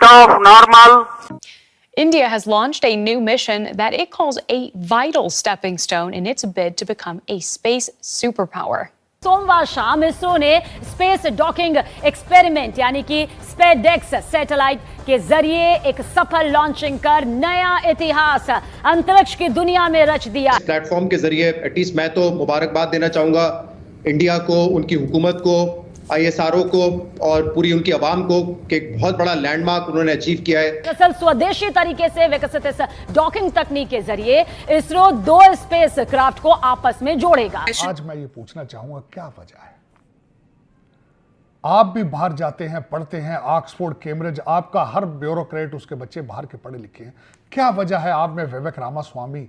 of normal. India has launched a new mission that it calls a vital stepping stone in its bid to become a space superpower. सोमवार शाम इसरो ने space docking experiment यानी कि स्पेसडेक्स satellite के जरिए एक सफल लॉन्चिंग कर नया इतिहास अंतरिक्ष की दुनिया में रच दिया। प्लेटफॉर्म के जरिए एटलीस्ट मैं तो मुबारकबाद देना चाहूंगा इंडिया को, उनकी हुकूमत को, ISRO को और पूरी उनकी आवाम को कि एक बहुत बड़ा लैंडमार्क उन्होंने अचीव किया है। दरअसल स्वदेशी तरीके से विकसित इस डॉकिंग तकनीक के जरिए इसरो 2 स्पेस क्राफ्ट को आपस में जोड़ेगा। आज मैं ये पूछना चाहूंगा, क्या वजह है? आप भी बाहर जाते हैं, पढ़ते हैं, ऑक्सफोर्ड, कैम्ब्रिज, आपका हर ब्यूरोक्रेट, उसके बच्चे बाहर के पढ़े लिखे हैं। क्या वजह है आप में विवेक रामास्वामी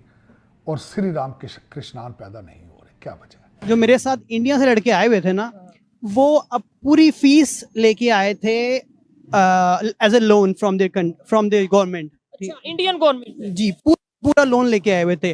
और श्री राम कृष्णान पैदा नहीं हो रहे? क्या वजह है? जो मेरे साथ इंडिया से लड़के आए हुए थे ना, वो अब पूरी फीस लेके आए थे as a loan from the government. Indian government जी, पूरा लोन लेके आए हुए थे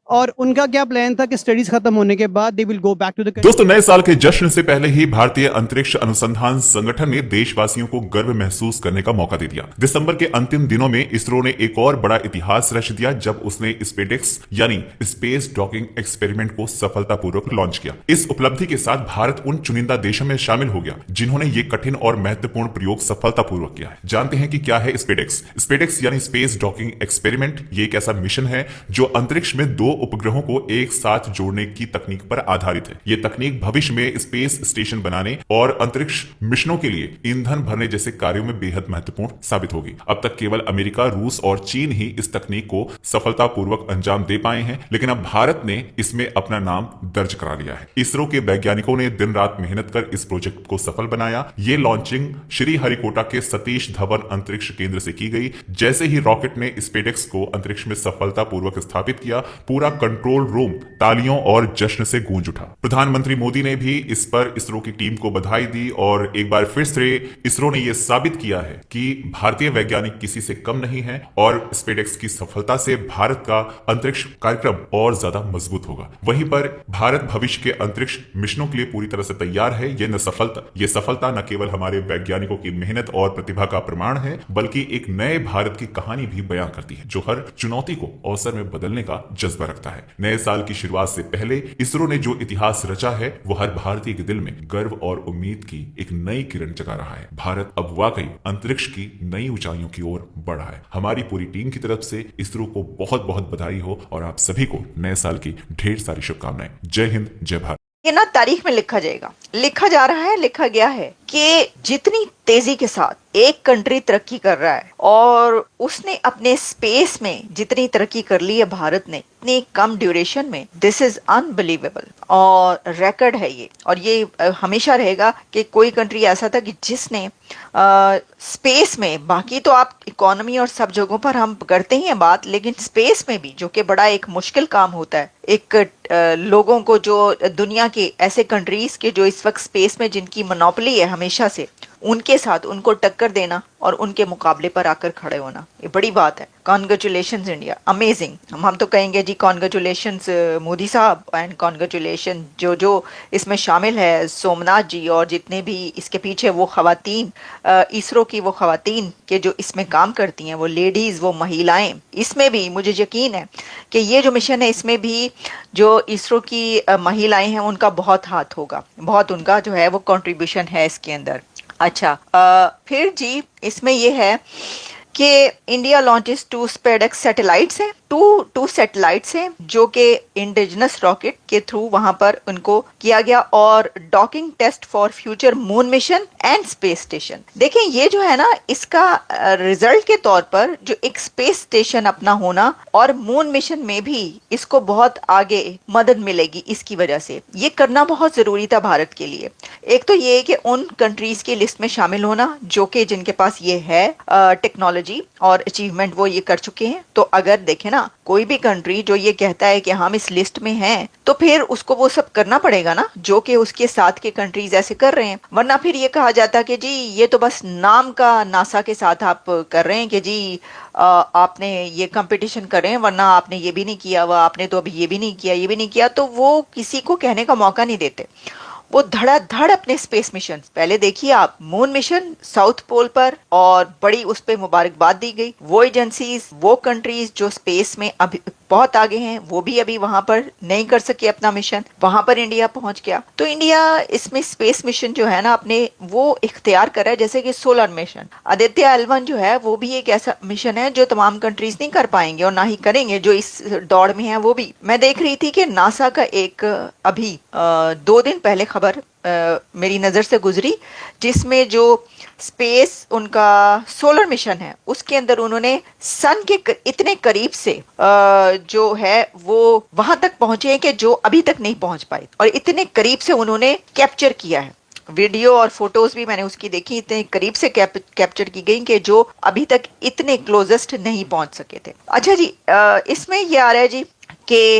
और उनका क्या प्लान था कि स्टडीज खत्म होने के बाद they will go back to the. दोस्तों, नए साल के जश्न से पहले ही भारतीय अंतरिक्ष अनुसंधान संगठन ने देशवासियों को गर्व महसूस करने का मौका दे दिया। दिसंबर के अंतिम दिनों में इसरो ने एक और बड़ा इतिहास रच दिया जब उसने स्पेसडेक्स यानी स्पेस डॉकिंग एक्सपेरिमेंट को सफलतापूर्वक लॉन्च किया। इस उपलब्धि के साथ भारत उन चुनिंदा देशों में शामिल हो गया जिन्होंने ये कठिन और महत्वपूर्ण प्रयोग सफलतापूर्वक किया है। जानते हैं कि क्या है स्पेसडेक्स। स्पेसडेक्स यानी स्पेस डॉकिंग एक्सपेरिमेंट ये एक ऐसा मिशन है जो अंतरिक्ष में 2 उपग्रहों को एक साथ जोड़ने की तकनीक पर आधारित है। यह तकनीक भविष्य में स्पेस स्टेशन बनाने और अंतरिक्ष मिशनों के लिए ईंधन भरने जैसे कार्यों में बेहद महत्वपूर्ण साबित होगी। अब तक केवल अमेरिका, रूस और चीन ही इस तकनीक को सफलतापूर्वक अंजाम दे पाए हैं, लेकिन अब भारत ने इसमें अपना नाम दर्ज करा लिया है। इसरो के वैज्ञानिकों ने दिन रात मेहनत कर इस प्रोजेक्ट को सफल बनाया। ये लॉन्चिंग श्रीहरिकोटा के सतीश धवन अंतरिक्ष केंद्र से की गई। जैसे ही रॉकेट ने स्पेसडेक्स को अंतरिक्ष में सफलतापूर्वक स्थापित किया, पूरा कंट्रोल रूम तालियों और जश्न से गूंज उठा। प्रधानमंत्री मोदी ने भी इस पर इसरो की टीम को बधाई दी और एक बार फिर से इसरो ने यह साबित किया है कि भारतीय वैज्ञानिक किसी से कम नहीं है और स्पेसडेक्स की सफलता से भारत का अंतरिक्ष कार्यक्रम और ज्यादा मजबूत होगा। वहीं पर भारत भविष्य के अंतरिक्ष मिशनों के लिए पूरी तरह से तैयार है। यह सफलता न केवल हमारे वैज्ञानिकों की मेहनत और प्रतिभा का प्रमाण है, बल्कि एक नए भारत की कहानी भी बयां करती है जो हर चुनौती को अवसर में बदलने का जज्बा रखता है। नए साल की शुरुआत से पहले इसरो ने जो इतिहास रचा है वो हर भारतीय के दिल में गर्व और उम्मीद की एक नई किरण जगा रहा है। भारत अब वाकई अंतरिक्ष की नई ऊंचाइयों की ओर बढ़ा है। हमारी पूरी टीम की तरफ से इसरो को बहुत बहुत बधाई हो और आप सभी को नए साल की ढेर सारी शुभकामनाएं। जय हिंद, जय भारत। ये ना तारीख में लिखा जाएगा, लिखा जा रहा है, लिखा गया है कि जितनी तेजी के साथ एक कंट्री तरक्की कर रहा है और उसने अपने स्पेस में जितनी तरक्की कर ली है भारत ने इतनी कम ड्यूरेशन में, दिस इज अनबिलीवेबल और रिकॉर्ड है ये। और ये हमेशा रहेगा कि कोई कंट्री ऐसा था कि जिसने स्पेस में, बाकी तो आप इकोनॉमी और सब जगहों पर हम करते ही हैं बात, लेकिन स्पेस में भी जो कि बड़ा एक मुश्किल काम होता है, एक लोगों को जो दुनिया के ऐसे कंट्रीज के जो इस वक्त स्पेस में जिनकी मोनोपोली है हमेशा से, उनके साथ उनको टक्कर देना और उनके मुकाबले पर आकर खड़े होना, ये बड़ी बात है। Congratulations India, amazing. हम तो कहेंगे जी कॉन्ग्रेचुलेशंस मोदी साहब एंड कॉन्ग्रेचुलेशन जो इसमें शामिल है, सोमनाथ जी और जितने भी इसके पीछे वो खवातीन, इसरो की वो खवातीन के जो इसमें काम करती हैं, वो लेडीज, वो महिलाएं, इसमें भी मुझे यकीन है कि ये जो मिशन है इसमें भी जो इसरो की महिलाएं हैं उनका बहुत हाथ होगा, बहुत उनका जो है वो कंट्रीब्यूशन है इसके अंदर। अच्छा, फिर जी इसमें यह है कि इंडिया लॉन्चेस 2 स्पेसडेक्स सैटेलाइट्स हैं, टू सैटेलाइट्स हैं जो कि इंडिजिनस रॉकेट के थ्रू वहां पर उनको किया गया और docking test for future moon mission and space station. देखें ये जो है ना, इसका रिजल्ट के तौर पर जो एक स्पेस स्टेशन अपना होना और मून मिशन में भी इसको बहुत आगे मदद मिलेगी। इसकी वजह से ये करना बहुत जरूरी था भारत के लिए। एक तो ये कि उन कंट्रीज की लिस्ट में शामिल होना जो कि जिनके पास ये है टेक्नोलॉजी और अचीवमेंट, वो ये कर चुके हैं। तो अगर देखें ना, कोई भी कंट्री जो ये कहता है कि हम इस लिस्ट में हैं, तो फिर उसको वो सब करना पड़ेगा ना जो कि उसके साथ के कंट्रीज ऐसे कर रहे हैं। वरना फिर ये कहा जाता कि जी ये तो बस नाम का नासा के साथ आप कर रहे हैं कि जी आपने ये कंपटीशन कर रहे हैं, वरना आपने ये भी नहीं किया, वह आपने तो अभी ये भी नहीं किया, ये भी नहीं किया, तो वो किसी को कहने का मौका नहीं देते। वो धड़ाधड़ अपने स्पेस मिशन, पहले देखिए आप, मून मिशन साउथ पोल पर, और बड़ी उस पे मुबारकबाद दी गई। वो एजेंसीज, वो कंट्रीज जो स्पेस में अभी बहुत आगे हैं, वो भी अभी वहां पर नहीं कर सके अपना मिशन, वहां पर इंडिया पहुंच गया। तो इंडिया इसमें स्पेस मिशन जो है ना अपने वो इख्तियार कर रहा है, जैसे कि सोलर मिशन आदित्य L1 जो है वो भी एक ऐसा मिशन है जो तमाम कंट्रीज नहीं कर पाएंगे और ना ही करेंगे जो इस दौड़ में है। वो भी मैं देख रही थी कि नासा का एक अभी 2 दिन पहले खबर मेरी नजर से गुजरी, जिसमें जो स्पेस उनका सोलर मिशन है उसके अंदर उन्होंने सन के इतने करीब से जो है वो वहां तक पहुंचे हैं कि जो अभी तक नहीं पहुंच पाए, और इतने करीब से उन्होंने कैप्चर किया है। वीडियो और फोटोज भी मैंने उसकी देखी, इतने करीब से कैप्चर की गई कि जो अभी तक इतने क्लोजेस्ट नहीं पहुंच सके थे। अच्छा जी, इसमें ये आ रहा है जी कि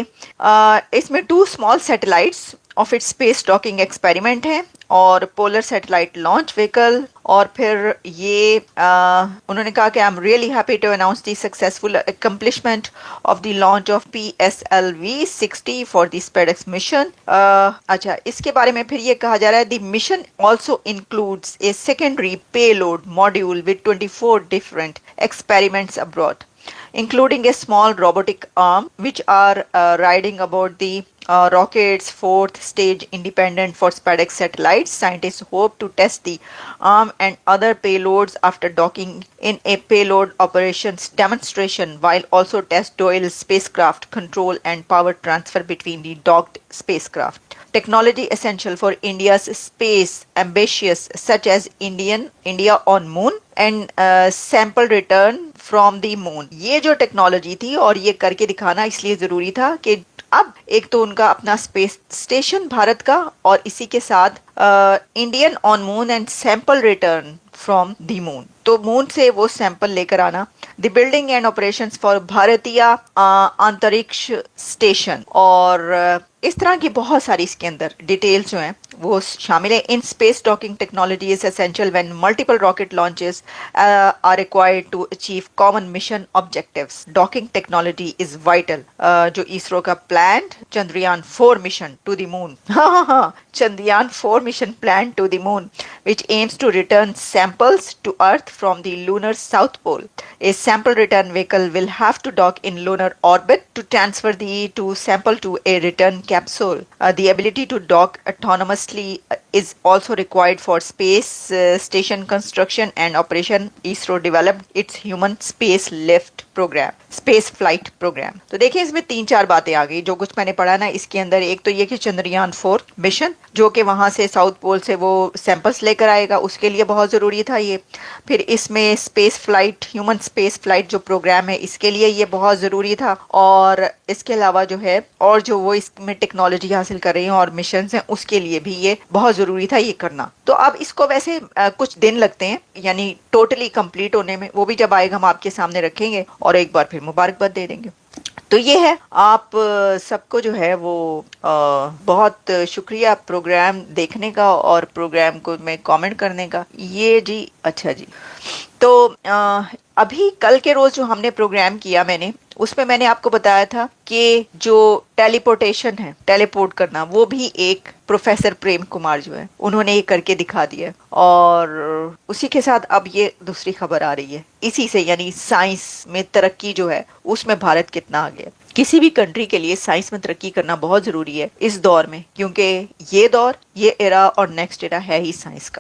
इसमें 2 small satellites of its space docking experiment है और पोलर सैटेलाइट लॉन्च व्हीकल, और फिर ये उन्होंने कहा कि I am really happy to announce the successful accomplishment of the launch of PSLV-60 for the SpaceX mission. अच्छा, इसके बारे में फिर ये कहा जा रहा है the mission also includes a secondary payload module with 24 different experiments abroad, including a small robotic arm, which are riding aboard the rocket's 4th stage independent for SpaceX satellites. Scientists hope to test the arm and other payloads after docking in a payload operations demonstration, while also test dual spacecraft control and power transfer between the docked spacecraft. Technology essential for India's space ambitions such as India on moon and sample return from the moon. ये जो technology थी और ये करके दिखाना इसलिए जरूरी था कि अब एक तो उनका अपना स्पेस स्टेशन भारत का, और इसी के साथ Indian on moon and sample return from the moon, तो मून से वो सैंपल लेकर आना। The building and operations for भारतीय अंतरिक्ष स्टेशन, और इस तरह की बहुत सारी इसके अंदर डिटेल्स जो हैं वो शामिल है। In space docking technology is essential when multiple rocket launches are required to achieve common mission objectives. Docking technology is vital. जो इसरो का planned Chandrayaan 4 mission to the moon, हाँ, Chandrayaan 4 mission plan to the moon which aims to return samples to Earth from the lunar south pole. A sample return vehicle will have to dock in lunar orbit to transfer the sample to a return capsule. The ability to dock autonomously is also required for space station construction and operation. ISRO developed its human space lift program, space flight program. तो देखिए इसमें 3-4 बातें आ गई जो कुछ मैंने पढ़ा ना इसके अंदर। एक तो ये कि चंद्रयान 4 मिशन जो कि वहां से साउथ पोल से वो सैंपल्स लेकर आएगा, उसके लिए बहुत जरूरी था ये। फिर इसमें space flight, human space flight जो प्रोग्राम है इसके लिए ये बहुत जरूरी था, और इसके अलावा जो है और जो वो इसमें टेक्नोलॉजी हासिल कर रही हैं और मिशन हैं उसके लिए भी ये बहुत जरूरी था ये करना। तो अब इसको वैसे कुछ दिन लगते हैं यानी टोटली कंप्लीट होने में, वो भी जब आएगा हम आपके सामने रखेंगे और एक बार फिर मुबारकबाद दे देंगे। तो ये है, आप सबको जो है वो बहुत शुक्रिया प्रोग्राम देखने का और प्रोग्राम को में कमेंट करने का। ये जी, अच्छा जी, तो अभी कल के रोज जो हमने प्रोग्राम किया उसमें मैंने आपको बताया था कि जो टेलीपोर्टेशन है, टेलीपोर्ट करना, वो भी एक प्रोफेसर प्रेम कुमार जो है उन्होंने ये करके दिखा दिया, और उसी के साथ अब ये दूसरी खबर आ रही है इसी से, यानी साइंस में तरक्की जो है उसमें भारत कितना आगे है। किसी भी कंट्री के लिए साइंस में तरक्की करना बहुत जरूरी है इस दौर में, क्योंकि ये दौर, ये एरा और नेक्स्ट एरा है ही साइंस का।